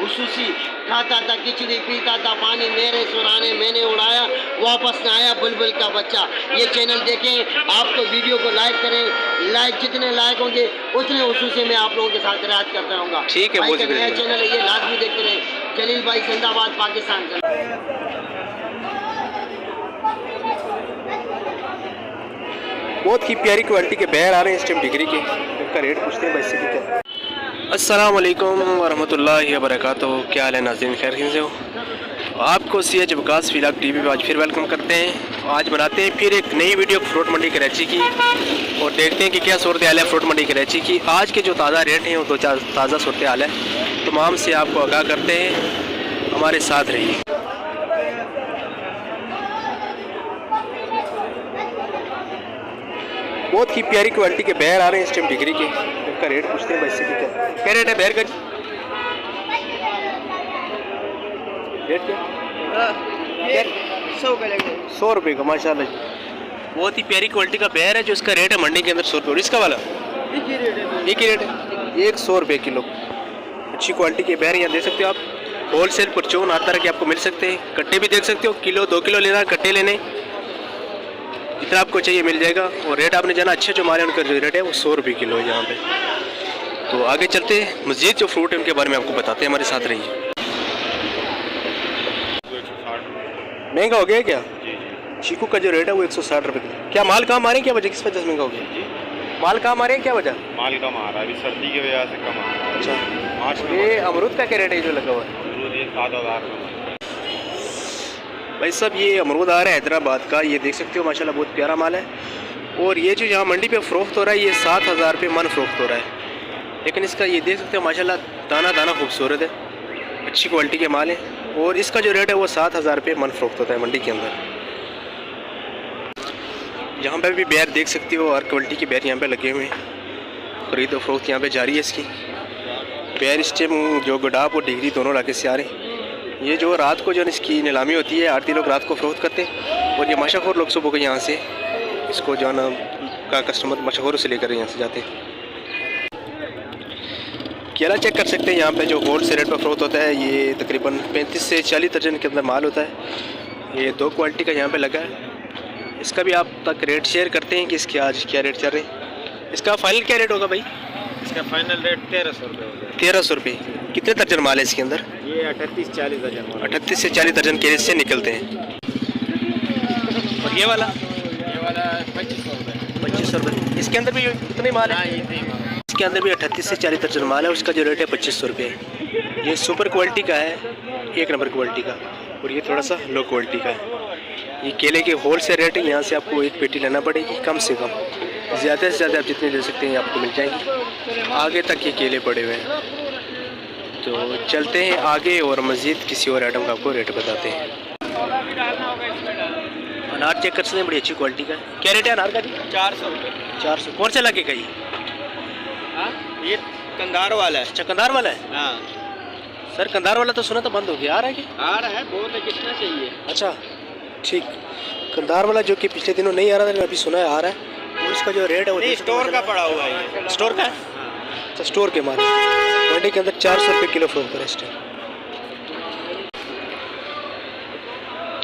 हुसूसी खाता था, खिचड़ी पीता था, पानी मेरे सुराने मैंने उड़ाया, वापस न आया बुलबुल का बच्चा। ये चैनल देखें, आप तो वीडियो को लाइक करें, लाइक जितने लाइक होंगे उतने हुसूसी में आप लोगों के साथ रियायत करता रहूँगा। ठीक है, भाई का नया चैनल है, ये लाजमी देखते रहें। जलील भाई जिंदाबाद, पाकिस्तान। बहुत ही प्यारी क्वालिटी के बैर आ रहे हैं इस टाइम डिग्री के, इनका रेट पूछते हैं भाई से ठीक है। अस्सलाम वालेकुम वरहमतुल्लाहि वबरकातुहू। क्या हाल है नाज़रीन, खैर से हो? आपको CH विकास व्लॉग टीवी पे आज फिर वेलकम करते हैं। आज बनाते हैं फिर एक नई वीडियो फ्रूट मंडी कराची की और देखते हैं कि क्या सूरत हाल है फ्रूट मंडी कराची की। आज के जो ताज़ा रेट हैं वो दो चार ताज़ा सूरत हाल है, तमाम से आपको आगाह करते हैं, हमारे साथ रहिए। बहुत ही प्यारी क्वालिटी के बैर आ रहे हैं इस टाइम डिग्री के, इनका रेट पूछते हैं भाई से ठीक है। क्या रेट है बैर का? रेट क्या? 100 रुपये का माशाल्लाह जी। बहुत ही प्यारी क्वालिटी का बैर है जो इसका रेट है मंडी के अंदर 100 रुपये। इसका वाला एक ही रेट है, 100 रुपये किलो। अच्छी क्वालिटी के बैर यहाँ देख सकते हो आप। होलसेल परचून हर तरह के आपको मिल सकते हैं। कट्टे भी देख सकते हो, किलो 2 किलो लेना, कट्टे लेने जितना आपको चाहिए मिल जाएगा। और रेट आपने जाना अच्छे जो हमारे उनका जो रेट है वो 100 रुपये किलो है यहाँ पे। तो आगे चलते हैं, मज़ीद जो फ्रूट है उनके बारे में आपको बताते हैं, हमारे साथ रहिए। महंगा हो गया क्या? चीकू का जो रेट है वो 160 रुपये किलो। क्या माल कम आ रहे हैं, क्या वजह, किस वजह से महंगा हो गया? माल कम आ रहे हैं, क्या वजह? माल कम आ रहा है, अभी सर्दी की वजह से कम आ रहा है। अच्छा, ये अमरूद का क्या रेट है जो लगा हुआ है? अमरूद ये 7,000 भाई साहब, ये अमरूद आ रहा है हैदराबाद का, ये देख सकते हो माशाल्लाह बहुत प्यारा माल है। और ये जो यहाँ मंडी पे फ़रोख्त हो रहा है ये 7,000 रुपये मन फ़रोख्त हो रहा है। लेकिन इसका ये देख सकते हो माशाल्लाह दाना दाना खूबसूरत है, अच्छी क्वालिटी के माल है। और इसका जो रेट है वो 7,000 रुपये मन फ़रोख्त होता है मंडी के अंदर। यहाँ पे भी बैर देख सकते हो, हर क्वालिटी के बैर यहाँ पे लगे हुए हैं। ख़रीद और फ़रोख्त यहाँ पे जारी है इसकी। बैर इस टाइम जो गुडाप और डिग्री दोनों इलाके से आ रहे हैं। ये जो रात को जो इसकी नीलामी होती है, आरती लोग रात को फ़रोख्त करते हैं और ये मशहूर लोग सुबह को यहाँ से इसको जो है ना का कस्टमर मशहूर से लेकर यहाँ से जाते हैं। केला चेक कर सकते हैं, यहाँ पे जो होल से रेट पर फ़रोख्त होता है ये तकरीबन 35 से 40 दर्जन के अंदर माल होता है। ये 2 क्वालिटी का यहाँ पे लगा है। इसका भी आप तक रेट शेयर करते हैं कि इसके आज क्या रेट चल रहे हैं। इसका फाइनल क्या रेट होगा भाई? इसका फाइनल रेट 1,300 रुपये होगा। 1,300 रुपये। कितने दर्जन माल है इसके अंदर? ये 38-40 दर्जन। 38 से 40 दर्जन के से निकलते हैं। और ये वाला 2500 रुपये। 2500 रुपये। इसके अंदर भी कितने माल है? इसके अंदर भी 38 से 40 दर्जन माल है। उसका जो रेट है 2500 रुपये। ये सुपर क्वालिटी का है, 1 नंबर क्वालिटी का। और ये थोड़ा सा लो क्वालिटी का है। ये केले के होल से रेट है, यहाँ से आपको एक पेटी लेना पड़ेगी कम से कम। ज़्यादा से ज़्यादा आप जितने ले सकते हैं आपको मिल जाएंगी। आगे तक ये केले पड़े हुए हैं। तो चलते हैं आगे और मज़ीद किसी और आइटम का आपको रेट बताते हैं। अनार चेक कर सकते हैं, बड़ी अच्छी क्वालिटी का। क्या रेट है अनार का जी? 400 रुपये। 400। कौन सा लगे का ये कंधार वाला है। अच्छा, कंधार वाला है। हाँ सर, कंधार वाला तो सुना तो बंद हो गया, आ रहा है कि? आ रहा है, बहुत है, कितना चाहिए? अच्छा ठीक। कंधार वाला जो कि पिछले दिनों नहीं आ रहा था, अभी सुना है आ रहा है। और इसका जो रेट है वो स्टोर का पड़ा हुआ है। स्टोर का है? अच्छा, स्टोर के माल मंडी के अंदर 400 रुपये किलो फ़रोख्त है इस टाइम।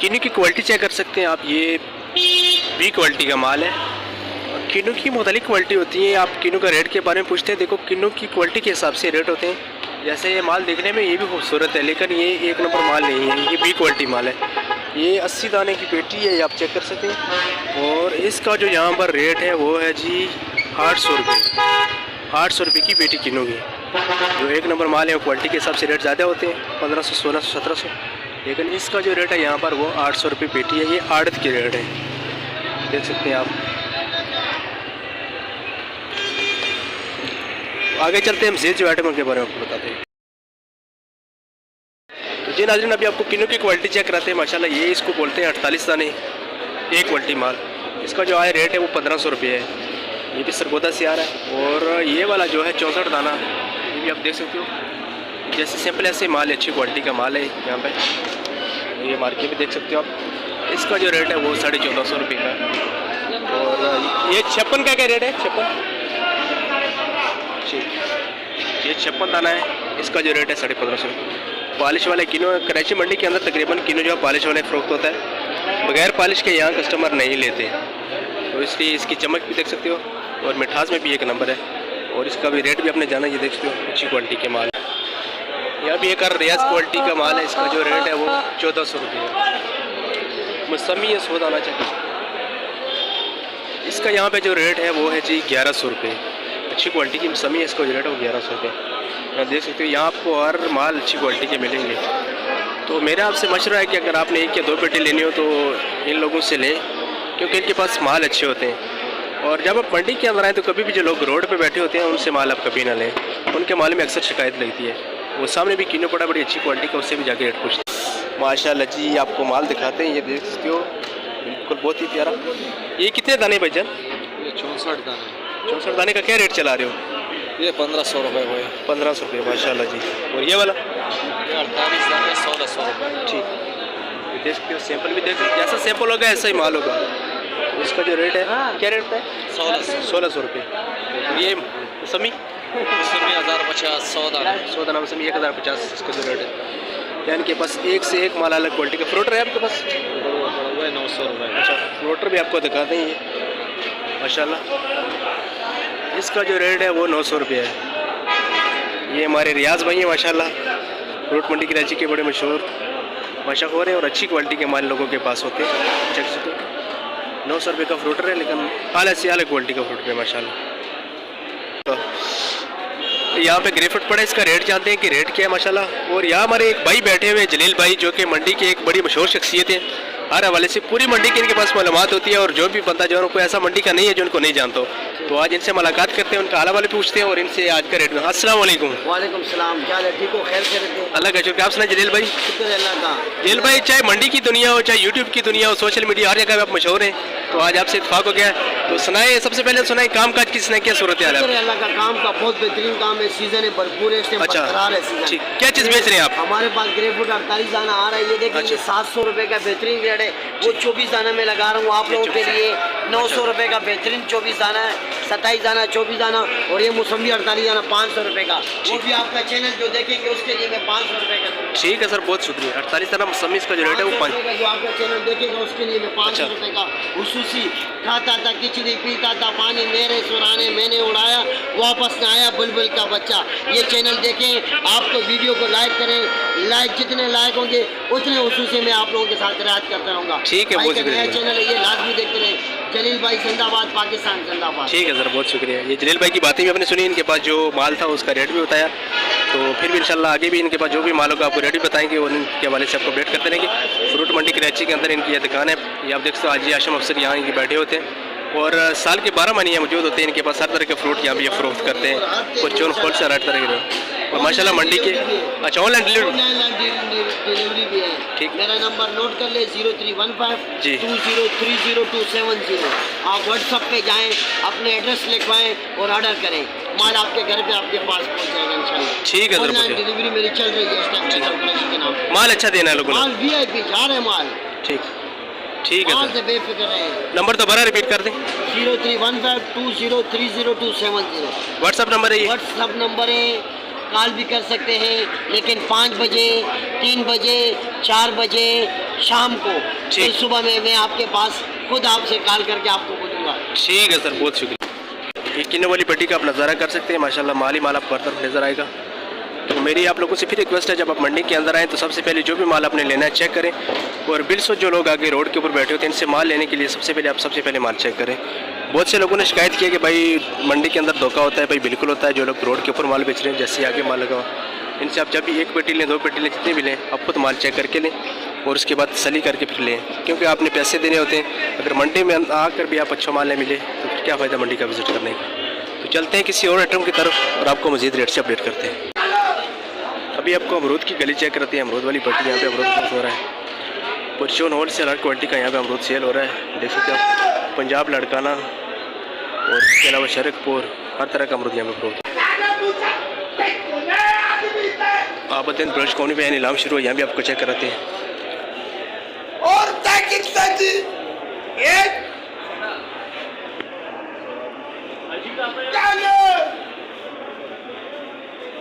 किन्नू की क्वालिटी चेक कर सकते हैं आप, ये बी क्वालिटी का माल है। और किन्नू की मुख्तलिफ क्वालिटी होती है। आप किन्नू का रेट के बारे में पूछते हैं, देखो किन्नू की क्वालिटी के हिसाब से रेट होते हैं। जैसे ये माल देखने में ये भी खूबसूरत है, लेकिन ये 1 नंबर माल नहीं है, ये बी क्वालिटी माल है। ये 80 दाने की पेटी है, ये आप चेक कर सकते हैं। और इसका जो यहाँ पर रेट है वो है जी 800 रुपये। 800 रुपये की पेटी किन्नू की। जो 1 नंबर माल है वो क्वालिटी के हिसाब से रेट ज़्यादा होते हैं, 1500, 1600, 1700। लेकिन इसका जो रेट है यहाँ पर वो 800 रुपये पेटी है। ये आड़त की रेट है, देख सकते हैं आप। आगे चलते हैं, हम मज़ीद जो आइटम के बारे में आपको बताते हैं। तो जी नाज़रीन, अभी आपको किन्नू की क्वालिटी चेक कराते हैं। माशाल्लाह ये इसको बोलते हैं 48 दाने, एक क्वालिटी माल। इसका जो आया रेट है वो 1500 रुपये है। ये भी सरगोदा से आ रहा है। और ये वाला जो है 64 दाना, ये भी आप देख सकते हो। जैसे सिंपल ऐसे माल, अच्छी क्वालिटी का माल है यहाँ पे। ये मार्केट भी देख सकते हो आप। इसका जो रेट है वो 1450 रुपये का। और ये 56 का क्या रेट है? 56 ठीक, ये 56 दाना है, इसका जो रेट है 1550 रुपये। पॉलिश वाले किनो कराची मंडी के अंदर तकरीबन किनो जो पॉलिश वाले फ़रोख्त होता है, बगैर पॉलिश के यहाँ कस्टमर नहीं लेते, तो इसलिए इसकी चमक भी देख सकते हो और मिठास में भी एक नंबर है। और इसका भी रेट भी आपने जाना, ये देख सकते हो अच्छी क्वालिटी के माल। यहाँ भी एक रियाज क्वालिटी का माल है, इसका जो रेट है वो 1400 रुपये है। मौसमी है सौदा आना चाहिए। इसका यहाँ पे जो रेट है वो है जी 1100 रुपये। अच्छी क्वालिटी की मौसमी है, इसका जो रेट है वो 1100 रुपये। आप देख सकते हो यहाँ आपको हर माल अच्छी क्वालिटी के मिलेंगे। तो मेरा आपसे मशवरा है कि अगर आपने 1 या 2 पेटी लेनी हो तो इन लोगों से लें, क्योंकि इनके पास माल अच्छे होते हैं। और जब आप मंडी के अंदर आएँ तो कभी भी जो लोग रोड पे बैठे होते हैं उनसे माल आप कभी ना लें, उनके माल में अक्सर शिकायत लगती है। वो सामने भी किनो पड़ा बड़ी अच्छी क्वालिटी का, उससे भी जाके रेट पूछते हैं। माशाल्लाह जी आपको माल दिखाते हैं, ये देख सकते हो बिल्कुल बहुत ही प्यारा। ये कितने दाने भाईजान? ये 64 दाने। 64 दाने का क्या रेट चला रहे हो? ये 1500 रुपये हुए। 1500 रुपये माशाल्लाह जी। और ये वाला? ये 48 दाने 1600 रुपये। ठीक, ये देख सकते हो सैंपल भी देख सकते हो, जैसा सैंपल होगा ऐसा ही माल होगा। इसका जो रेट है क्या रेट है? 1600 रुपये। ये मौसमी? मौसमी 1050 100 दाना मौसमी 1050 इसका जो रेट है। यानी के पास एक से एक माल अलग क्वालिटी का। फ्रूटर है आपके पास? 900 रुपये। अच्छा, फ्रूटर भी आपको दिखाते हैं ये माशाल्लाह। इसका जो रेट है वो 900 रुपये है। ये हमारे रियाज भाई हैं माशाल्लाह, फ्रूट मंडी कराची के बड़े मशहूर मशहूर हैं और अच्छी क्वालिटी के माल लोगों के पास होते हैं। चेक सकते हो 900 रुपये का फ्रूटर है, लेकिन आला से अलग क्वालिटी का फ्रूटर है माशाल्लाह। तो यहाँ पे ग्रेफिट पड़ा है, इसका रेट जानते हैं कि रेट क्या है माशाल्लाह। और यहाँ हमारे एक भाई बैठे हुए हैं जलील भाई, जो कि मंडी के एक बड़ी मशहूर शख्सियत है। हर हवाले से पूरी मंडी की इनके पास मालूमात होती है, और जो भी बंदा जो उनको ऐसा मंडी का नहीं है जो उनको नहीं जानता, तो आज इनसे मुलाकात करते हैं, उनका हाल वाले पूछते हैं और इनसे आज का रेट। अस्सलाम वालेकुम। वालेकुम सलाम, क्या है? ठीक हो? खैर से रहते हैं? अल्लाह का शुक्र। आप सुना जलील भाई? शुक्र है अल्लाह का। जलील भाई, चाहे मंडी की दुनिया हो, चाहे यूट्यूब की दुनिया हो, सोशल मीडिया हर जगह आप मशहूर हैं, तो आज आपसे इत्तेफाक हो गया। तो सुनाए, सबसे पहले सुनाए काम काज किसने क्या सूरत हाल है? शुक्र है अल्लाह का, काम का बहुत बेहतरीन काम है, सीजन है, भरपूर है, अच्छा, बरकरार है सीजन। ठीक। क्या चीज़ बेच रहे हैं आप? हमारे पास ग्रेपफ्रूट 48 दाना आ रहा है, ये देखिए। अच्छा। 700 रुपये का बेहतरीन रेट है, वो 24 दाना में लगा रहा हूँ आप लोगों के लिए। 900 रुपये का बेहतरीन 24 दाना है, 27 दाना 24 दाना। और ये मौसमी 48 दाना 500 रुपये का, वो भी आपका चैनल जो देखेंगे उसके लिए मैं 500 रुपये का दूंगा। ठीक है सर, बहुत शुक्रिया। 48 दाना मौसमी इसका जो रेट है वो 500 रुपये का, जो आपका चैनल देखेगा उसके लिए मैं 500 रुपये का हुसूसी। खाता था खिचड़ी, पीता था पानी, मेरे सुराने मैंने उड़ाया, वापस न आया बुलबुल का बच्चा। ये चैनल देखें, आप तो वीडियो को लाइक करें, लाइक जितने लाइक होंगे उतने हुसूसी में आप लोगों के साथ रियायत करता रहूँगा। ठीक है, बहुत शुक्रिया। नया चैनल है ये, लाजमी देखते रहें। जलील भाई जिंदाबाद, पाकिस्तान जिंदाबाद। ठीक है सर, बहुत शुक्रिया। ये जलील भाई की बातें भी आपने सुनी, इनके पास जो माल था उसका रेट भी बताया, तो फिर भी इंशाल्लाह आगे भी इनके पास जो भी माल होगा आपको रेट भी बताएंगे और इनके हवाले से आपको अपडेट करते रहेंगे। फ्रूट मंडी कराची के अंदर इनकी यह दुकान है, ये आप देख सकते हो। हाजी आशम अफसर यहाँ इनके बैठे होते हैं और साल के 12 महीने मौजूद होते हैं। इनके पास हर तरह के फ्रूट यहाँ भी ये फरोख्त करते हैं, कुछ होल से हर तरह के। और माशाल्लाह मंडी के अच्छा ऑनलाइन डिलीवरी भी है। ठीक। मेरा नंबर नोट कर ले, 0315 जी 2030270। आप व्हाट्सएप पे जाएं, अपने एड्रेस लिखवाएं और ऑर्डर करें, माल आपके घर पे आपके पास पहुंच जाएगा इंशाल्लाह। ठीक है सर, ऑनलाइन डिलीवरी मेरी चल रही है इस टाइम के नाम पे। माल अच्छा देना है लोगों माल VIP जा रहे हैं माल। ठीक ठीक है माल सर। से बेफिक्र रहें। नंबर दोबारा रिपीट कर दें। 0315 2030270 व्हाट्सअप नंबर है ये? व्हाट्सअप नंबर है। कॉल भी कर सकते हैं, लेकिन 5 बजे, 3 बजे, 4 बजे शाम को, फिर सुबह में मैं आपके पास खुद आपसे कॉल करके आपको बोलूँगा। ठीक है सर, बहुत शुक्रिया। ये किनो वाली पट्टी का आप नज़ारा कर सकते हैं, माशाल्लाह माल ही माल आपको हर तरफ नज़र आएगा। तो मेरी आप लोगों से फिर रिक्वेस्ट है, जब आप मंडी के अंदर आएँ तो सबसे पहले जो भी माल आपने लेना है चेक करें। और बिल्सो जो लोग आगे रोड के ऊपर बैठे होते हैं, इनसे माल लेने के लिए सबसे पहले माल चेक करें। बहुत से लोगों ने शिकायत की है कि भाई मंडी के अंदर धोखा होता है। भाई बिल्कुल होता है, जो लोग रोड के ऊपर माल बेच रहे हैं, जैसे आगे माल लगा, इनसे आप जब भी 1 पेटी लें, 2 पेटी लें, जितने भी लें, आप खुद माल चेक करके लें और उसके बाद तसल्ली करके फिर लें, क्योंकि आपने पैसे देने होते हैं। अगर मंडी में आकर भी आप अच्छा माल नहीं मिले तो फिर क्या फ़ायदा मंडी का विज़िट करने का। तो चलते हैं किसी और आइटम की तरफ और आपको मज़ीद रेट से अपडेट करते हैं। अभी आपको अमरूद की गली चेक करते हैं। अमरूद वाली पट्टी, यहाँ पे अमरूद हो रहा है। परचून होल सेल हर क्वालिटी का यहाँ पे अमरूद सेल हो रहा है, देख सकते हो। पंजाब लड़काना और इसके अलावा शरकपुर, हर तरह का अमरूद यहाँ पे अमरूद। आबदन ब्रश कौन पे नीलाम शुरू है, यहाँ भी आपको चेक कराते हैं। और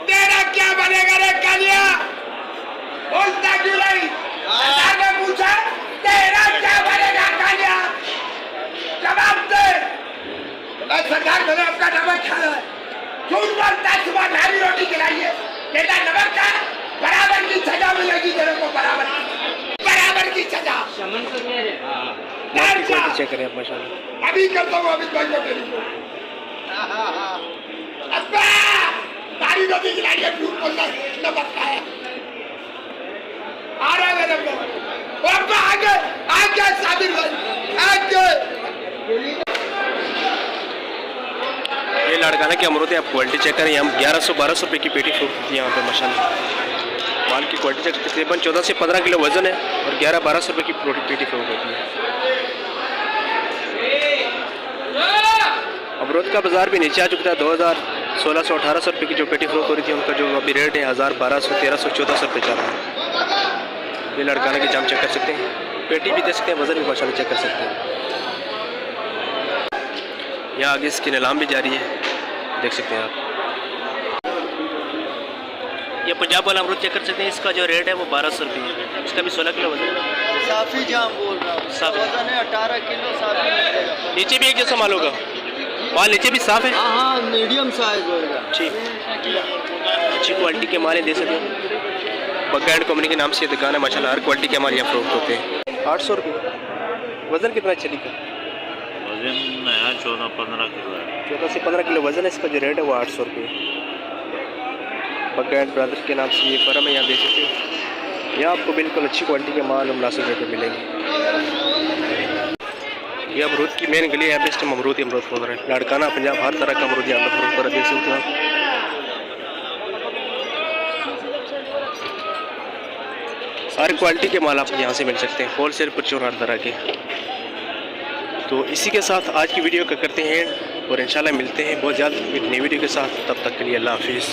तेरा क्या बनेगा रे कालिया? बोलता क्यों नहीं? सरदार ने पूछा तेरा क्या बनेगा कालिया? जवाब दे। मैं सरदार मैंने अपना नमक खाया है। झूठ बोलता है, सुबह नारी रोटी खिलाई है, कहता नमक का बराबर की सजा मिलेगी तेरे को, बराबर की सजा। चेक करें आप माशाल्लाह। अभी करता हूँ अमित भाई को टेलीफोन। अब्बा नारी रोटी खिलाई है, झूठ बोलता है, नमक खाया। आ रहा है मेरे को। अब्बा आगे साबिर भाई आगे। ये लाड़काना के अमरूद है, आप क्वालिटी चेक करें। हम 1100-1200 रुपये की पेटी फ्रूट होती है यहाँ पे माशाल्लाह। माल की क्वालिटी चेक, तकरीबन 14 से 15 किलो वजन है और 1100-1200 रुपये की पेटी फ्रूट होती है। अमरूद का बाज़ार भी नीचे आ चुका था। 1600-1800 रुपये की जो पेटी फ्रूट हो रही थी, उनका जो अभी रेट है 1000, 1200, 1300, 1400 रुपये चल रहा है। ये लाड़काना की जाम चेक कर सकते हैं, पेटी भी दे सकते हैं, वजन भी माशाल्लाह चेक कर सकते हैं। यहाँ आगे इसकी नीलाम भी जारी है, देख सकते हैं आप। ये पंजाब वाला अमरूद चेक कर सकते हैं, इसका जो रेट है वो 1200 रुपये है। इसका भी 16 किलो वजन है। साफी जाम बोल रहा हूँ, वजन है 18 किलो साफी मिलेगा। नीचे भी एक जैसा माल होगा, माल नीचे भी साफ है। हाँ हाँ मीडियम साइज होगा। ठीक, अच्छी क्वालिटी के माल दे सकते हैं। बगैंड कंपनी के नाम से दुकान है माशाल्लाह, हर क्वालिटी के हमारे यहाँ फ्रोख्त होते हैं। 800 रुपये वज़न कितना चलेगा? वजन नया 14-15 किलो है। 14 से 15 किलो वज़न है। इसका जो रेट है वो 800 रुपये। बगैंड ब्रदर्स के नाम से ये फर्म है, यहाँ दे सकते हैं। यहाँ आपको बिल्कुल अच्छी क्वालिटी के माल मुनासिब रेट में मिलेंगे। ये अमरूद की मेन गली है, बेस्ट अमरूद ही अमरूद खोल रहे हैं। लाड़काना पंजाब हर तरह का अमरूद यहाँ पर फ्रूट कर देख सकते हो आप। सारी क्वालिटी के माल आपको यहाँ से मिल सकते हैं, होल सेल परचून हर तरह के। तो इसी के साथ आज की वीडियो का करते हैं और इंशाल्लाह मिलते हैं बहुत जल्द एक नई वीडियो के साथ। तब तक के लिए अल्लाह हाफिज़।